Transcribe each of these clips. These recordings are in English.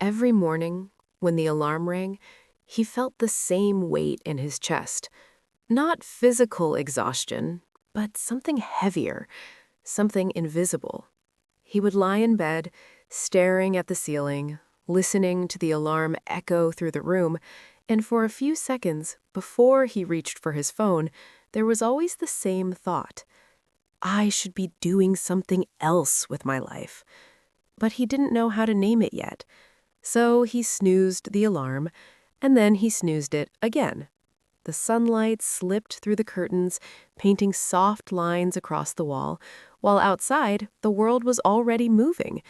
Every morning, when the alarm rang, he felt the same weight in his chest. Not physical exhaustion, but something heavier, something invisible. He would lie in bed, staring at the ceiling, listening to the alarm echo through the room, and for a few seconds before he reached for his phone, there was always the same thought. I should be doing something else with my life. But he didn't know how to name it yet. So he snoozed the alarm, and then he snoozed it again. The sunlight slipped through the curtains, painting soft lines across the wall, while outside, the world was already moving.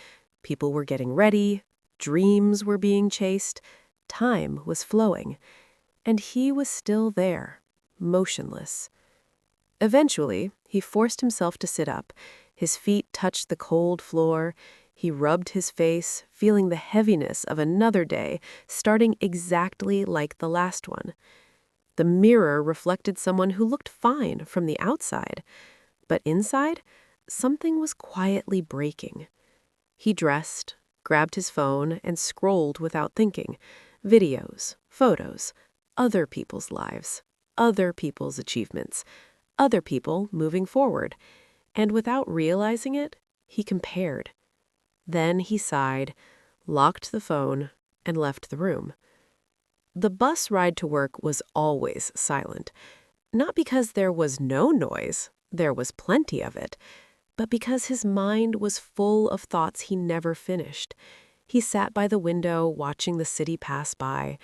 People were getting ready, dreams were being chased, time was flowing, and he was still there, motionless. Eventually, he forced himself to sit up. His feet touched the cold floor. He rubbed his face, feeling the heaviness of another day, starting exactly like the last one. The mirror reflected someone who looked fine from the outside, but inside, something was quietly breaking. He dressed, grabbed his phone, and scrolled without thinking. Videos, photos, other people's lives, other people's achievements, other people moving forward. And without realizing it, he compared. Then he sighed, locked the phone, and left the room. The bus ride to work was always silent, not because there was no noise, there was plenty of it, but because his mind was full of thoughts he never finished. He sat by the window watching the city pass by,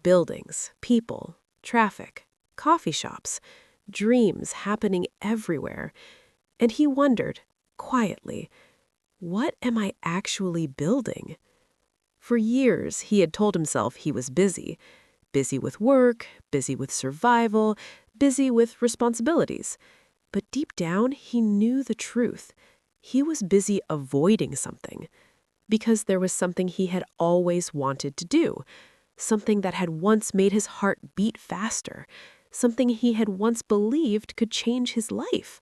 buildings, people, traffic, coffee shops, dreams happening everywhere, and he wondered, quietly, what am I actually building? For years, he had told himself he was busy. Busy with work, busy with survival, busy with responsibilities. But deep down, he knew the truth. He was busy avoiding something. Because there was something he had always wanted to do. Something that had once made his heart beat faster. Something he had once believed could change his life.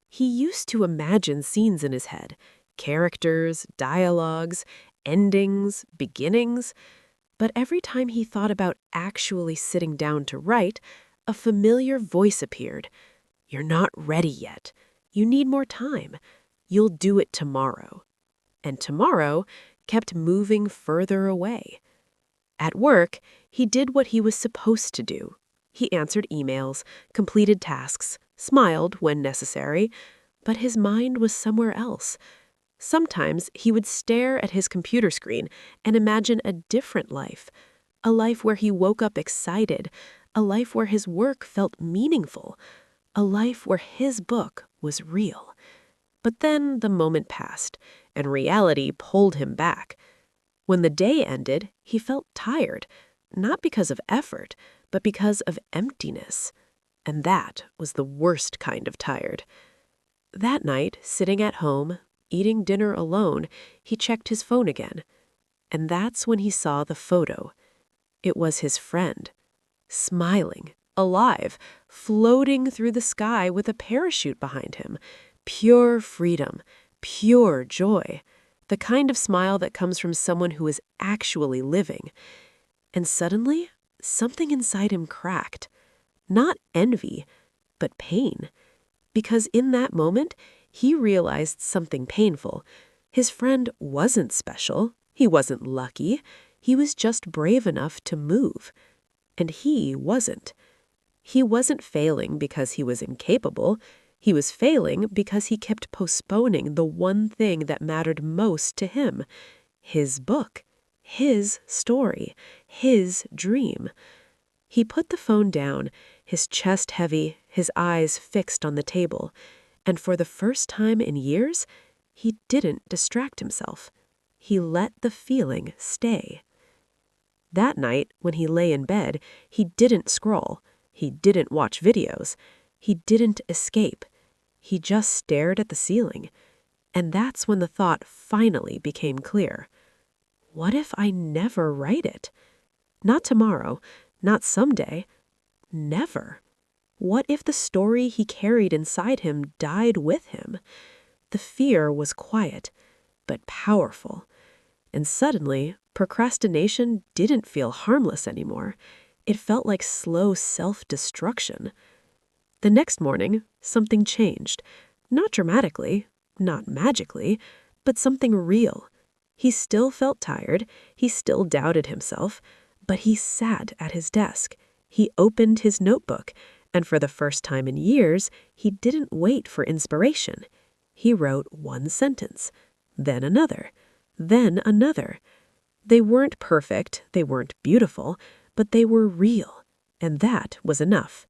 He used to imagine scenes in his head. Characters, dialogues, endings, beginnings. But every time he thought about actually sitting down to write, a familiar voice appeared. You're not ready yet. You need more time. You'll do it tomorrow. And tomorrow kept moving further away. At work, he did what he was supposed to do. He answered emails, completed tasks, smiled when necessary, but his mind was somewhere else. Sometimes he would stare at his computer screen and imagine a different life, a life where he woke up excited, a life where his work felt meaningful, a life where his book was real. But then the moment passed, and reality pulled him back. When the day ended, he felt tired, not because of effort, but because of emptiness. And that was the worst kind of tired. That night, sitting at home, eating dinner alone, he checked his phone again. And that's when he saw the photo. It was his friend, smiling, alive, floating through the sky with a parachute behind him. Pure freedom, pure joy, the kind of smile that comes from someone who is actually living. And suddenly, something inside him cracked. Not envy, but pain. Because in that moment, he realized something painful. His friend wasn't special. He wasn't lucky. He was just brave enough to move. And he wasn't. He wasn't failing because he was incapable. He was failing because he kept postponing the one thing that mattered most to him. His book. His story. His dream. He put the phone down, his chest heavy, his eyes fixed on the table. And for the first time in years, he didn't distract himself. He let the feeling stay. That night, when he lay in bed, he didn't scroll. He didn't watch videos. He didn't escape. He just stared at the ceiling. And that's when the thought finally became clear. What if I never write it? Not tomorrow, not someday. Never. What if the story he carried inside him died with him? The fear was quiet, but powerful. And suddenly, Procrastination didn't feel harmless anymore. It felt like slow self-destruction. The next morning, something changed. Not dramatically, not magically, but something real. He still felt tired, he still doubted himself, but he sat at his desk. He opened his notebook, and for the first time in years, he didn't wait for inspiration. He wrote one sentence, then another, then another. They weren't perfect, they weren't beautiful, but they were real, and that was enough.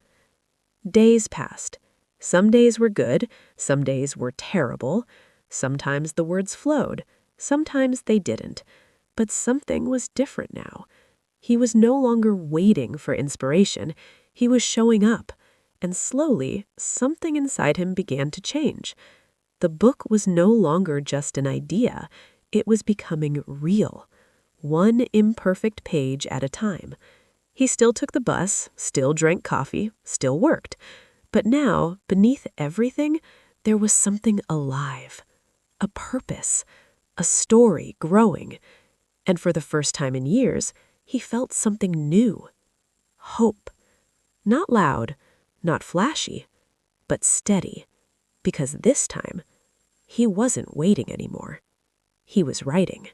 Days passed. Some days were good, some days were terrible. Sometimes the words flowed, sometimes they didn't. But something was different now. He was no longer waiting for inspiration, he was showing up. And slowly, something inside him began to change. The book was no longer just an idea, it was becoming real. One imperfect page at a time. He still took the bus, still drank coffee, still worked. But now, beneath everything, there was something alive. A purpose. A story growing. And for the first time in years, he felt something new. Hope. Not loud, not flashy, but steady. Because this time, he wasn't waiting anymore. He was writing.